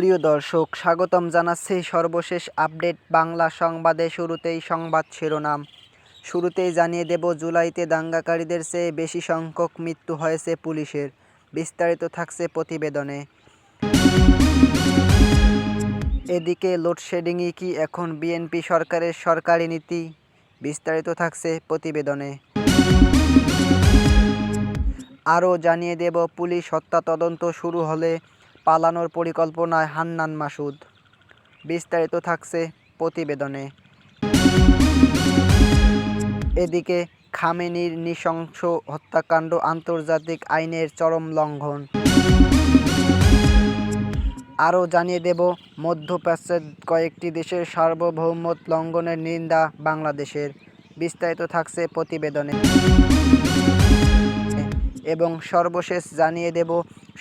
প্রিয় দর্শক, স্বাগতম জানাচ্ছি সর্বশেষ আপডেট বাংলা সংবাদে। শুরুতেই সংবাদ শিরোনাম। শুরুতেই জানিয়ে দেব, জুলাইতে দাঙ্গাকারীদের চেয়ে বেশি সংখ্যক মৃত্যু হয়েছে পুলিশের। বিস্তারিত থাকছে প্রতিবেদনে। এদিকে লোডশেডিংই কি এখন বিএনপি সরকারের সরকারি নীতি? বিস্তারিত থাকছে প্রতিবেদনে। আরও জানিয়ে দেব, পুলিশ হত্যা তদন্ত শুরু হলে পালানোর পরিকল্পনায় হান্নান মাসুদ। বিস্তারিত থাকছে প্রতিবেদনে। এদিকে খামেনির নৃশংস হত্যাকাণ্ড আন্তর্জাতিক আইনের চরম লঙ্ঘন। আরও জানিয়ে দেব, মধ্যপ্রাচ্যের কয়েকটি দেশের সার্বভৌমত্ব লঙ্ঘনের নিন্দা বাংলাদেশের। বিস্তারিত থাকছে প্রতিবেদনে। এবং সর্বশেষ জানিয়ে দেব,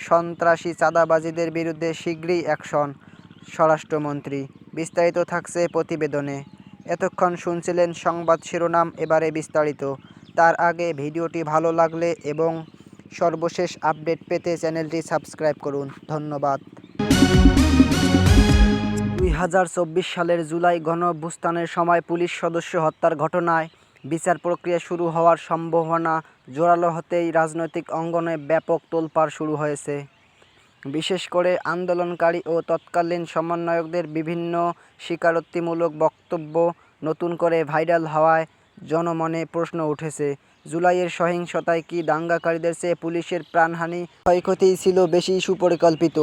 সন্ত্রাসী চাঁদাবাজিদের বিরুদ্ধে শীঘ্রই অ্যাকশন, স্বরাষ্ট্রমন্ত্রী। বিস্তারিত থাকছে প্রতিবেদনে। এতক্ষণ শুনছিলেন সংবাদ শিরোনাম, এবারে বিস্তারিত। তার আগে ভিডিওটি ভালো লাগলে এবং সর্বশেষ আপডেট পেতে চ্যানেলটি সাবস্ক্রাইব করুন। ধন্যবাদ। 2024 সালের জুলাই গণঅভ্যুত্থানের সময় পুলিশ সদস্য হত্যার ঘটনায় বিচার প্রক্রিয়া শুরু হওয়ার সম্ভাবনা জোরালো হতেই রাজনৈতিক অঙ্গনে ব্যাপক তোলপাড় শুরু হয়েছে। বিশেষ করে আন্দোলনকারী ও তৎকালীন সমন্বয়কদের বিভিন্ন স্বীকারোক্তিমূলক বক্তব্য নতুন করে ভাইরাল হওয়ায় জনমনে প্রশ্ন উঠেছে, জুলাইয়ের সহিংসতায় কি দাঙ্গাকারীদের চেয়ে পুলিশের প্রাণহানি ক্ষয়ক্ষতিই ছিল বেশি সুপরিকল্পিত?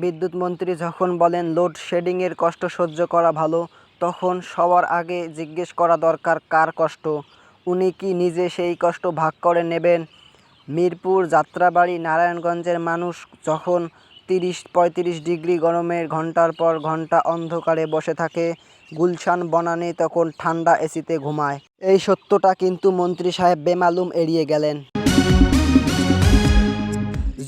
বিদ্যুৎ মন্ত্রী যখন বলেন লোডশেডিংয়ের কষ্ট সহ্য করা ভালো, তখন সবার আগে জিজ্ঞেস করা দরকার কার কষ্ট। উনি কি নিজে সেই কষ্ট ভাগ করে নেবেন? মিরপুর, যাত্রাবাড়ি, নারায়ণগঞ্জের মানুষ যখন 30-35 ডিগ্রি গরমে ঘন্টার পর ঘন্টা অন্ধকারে বসে থাকে, গুলশান বনানী তখন ঠান্ডা এসিতে ঘুমায়। এই সত্যটা কিন্তু মন্ত্রী সাহেব বেমালুম এড়িয়ে গেলেন।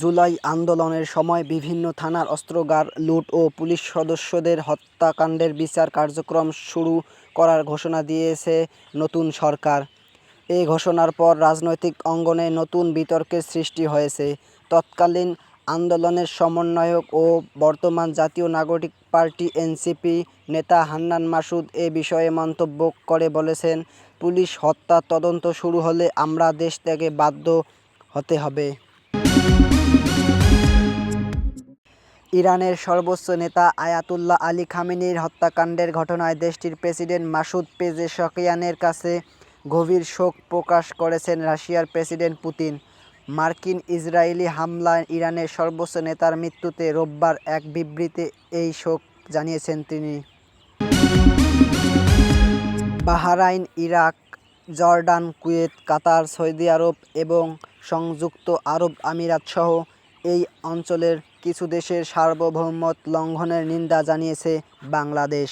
জুলাই আন্দোলনের সময় বিভিন্ন থানার অস্ত্রাগার লুট ও পুলিশ সদস্যদের হত্যাকাণ্ডের বিচার কার্যক্রম শুরু করার ঘোষণা দিয়েছে নতুন সরকার। এই ঘোষণার পর রাজনৈতিক অঙ্গনে নতুন বিতর্কের সৃষ্টি হয়েছে। তৎকালীন আন্দোলনের সমন্বয়ক ও বর্তমান জাতীয় নাগরিক পার্টি এনসিপি নেতা হান্নান মাসুদ এ বিষয়ে মন্তব্য করে বলেছেন, পুলিশ হত্যার তদন্ত শুরু হলে আমরা দেশ ত্যাগে বাধ্য হতে হবে। ইরানের সর্বোচ্চ নেতা আয়াতুল্লাহ আলী খামেনির হত্যাকাণ্ডের ঘটনায় দেশটির প্রেসিডেন্ট মাসুদ পেজেশকিয়ানের কাছে গভীর শোক প্রকাশ করেছেন রাশিয়ার প্রেসিডেন্ট পুতিন। মার্কিন-ইসরায়েলি হামলায় ইরানের সর্বোচ্চ নেতার মৃত্যুতে রোববার এক বিবৃতিতে এই শোক জানিয়েছেন তিনি। বাহরাইন, ইরাক, জর্ডান, কুয়েত, কাতার, সৌদি আরব এবং সংযুক্ত আরব আমিরাতসহ এই অঞ্চলের কিছু দেশের সার্বভৌমত্ব লঙ্ঘনের নিন্দা জানিয়েছে বাংলাদেশ।